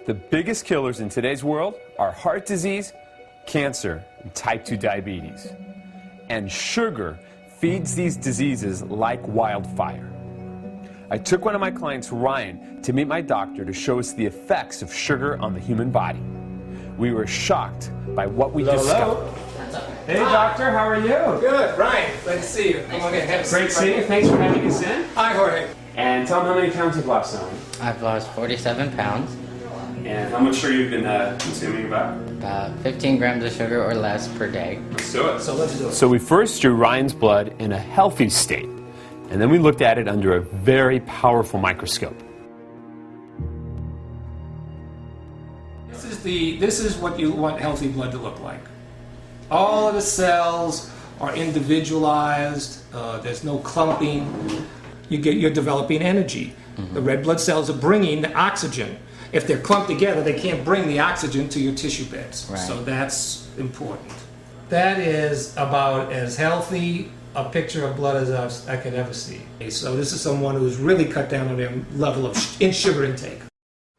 The biggest killers in today's world are heart disease, cancer, and type 2 diabetes. And sugar feeds these diseases like wildfire. I took one of my clients, Ryan, to meet my doctor to show us the effects of sugar on the human body. We were shocked by what we discovered. Hey, doctor, how are you? Good, Ryan. Glad to see you. Come on in. Great seeing you. Thanks for having us in. Hi, Jorge. And tell them how many pounds you've lost now. I've lost 47 pounds. And how much sugar you've been consuming about? About 15 grams of sugar or less per day. Let's do it. Let's do it. So we first drew Ryan's blood in a healthy state, and then we looked at it under a very powerful microscope. This is what you want healthy blood to look like. All of the cells are individualized. There's no clumping. You're developing energy. The red blood cells are bringing the oxygen. If they're clumped together, they can't bring the oxygen to your tissue beds. Right. So that's important. That is about as healthy a picture of blood as I could ever see. So this is someone who's really cut down on their level of sugar intake.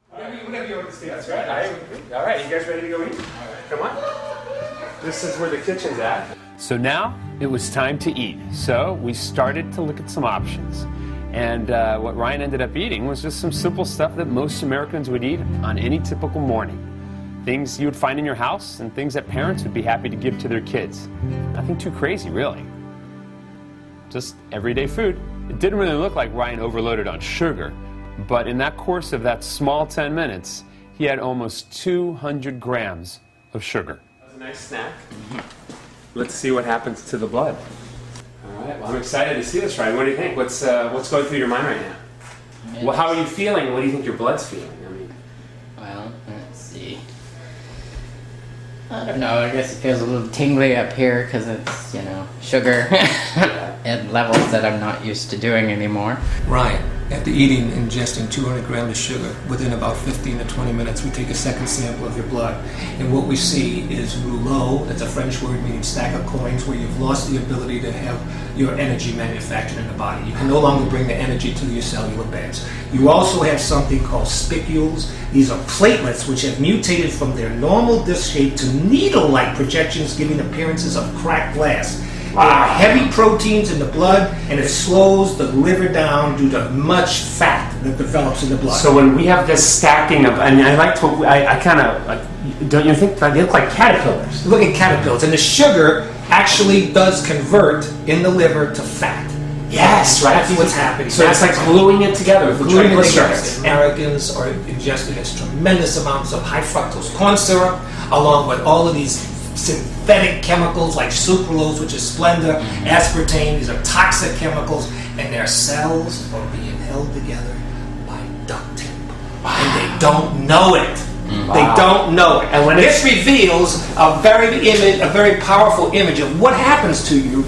Whatever you understand. That's right. All right, you guys ready to go eat? All right. Come on. This is where the kitchen's at. So now it was time to eat. So we started to look at some options. And what Ryan ended up eating was just some simple stuff that most Americans would eat on any typical morning. Things you would find in your house and things that parents would be happy to give to their kids. Nothing too crazy, really. Just everyday food. It didn't really look like Ryan overloaded on sugar, but in that course of that small 10 minutes, he had almost 200 grams of sugar. That was a nice snack. Let's see what happens to the blood. All right, well, I'm excited to see this, Ryan. What do you think? What's going through your mind right now? Well, how are you feeling? What do you think your blood's feeling? I mean, Well, let's see. I don't know, I guess it feels a little tingly up here because it's, sugar at levels that I'm not used to doing anymore. Ryan, after ingesting 200 grams of sugar, within about 15 to 20 minutes, we take a second sample of your blood. And what we see is rouleau, that's a French word meaning stack of coins, where you've lost the ability to have your energy manufactured in the body. You can no longer bring the energy to your cellular beds. You also have something called spicules. These are platelets which have mutated from their normal disc shape to needle-like projections, giving appearances of cracked glass. There are heavy proteins in the blood, and it slows the liver down due to much fat that develops in the blood. so when we have this stacking of, and I kind of, don't you think they look like caterpillars? Look at caterpillars, and the sugar actually does convert in the liver to fat. Yes, right. That's what's happening. So it's like gluing it together with the Gluing it together. triglycerides. Americans are ingesting tremendous amounts of high fructose corn syrup, along with all of these synthetic chemicals like sucralose, which is Splenda, aspartame. These are toxic chemicals, and their cells are being held together by duct tape. And they don't know it. They don't know it. And when this reveals a very powerful image of what happens to you.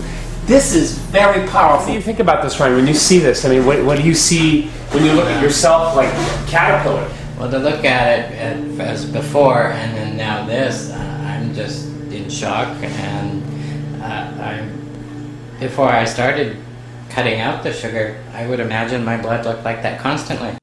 This is very powerful. What do you think about this, Ryan? When you see this, I mean, what do you see when you look at yourself like caterpillar? Well, to look at it as before and then now this, I'm just in shock. And before I started cutting out the sugar, I would imagine my blood looked like that constantly.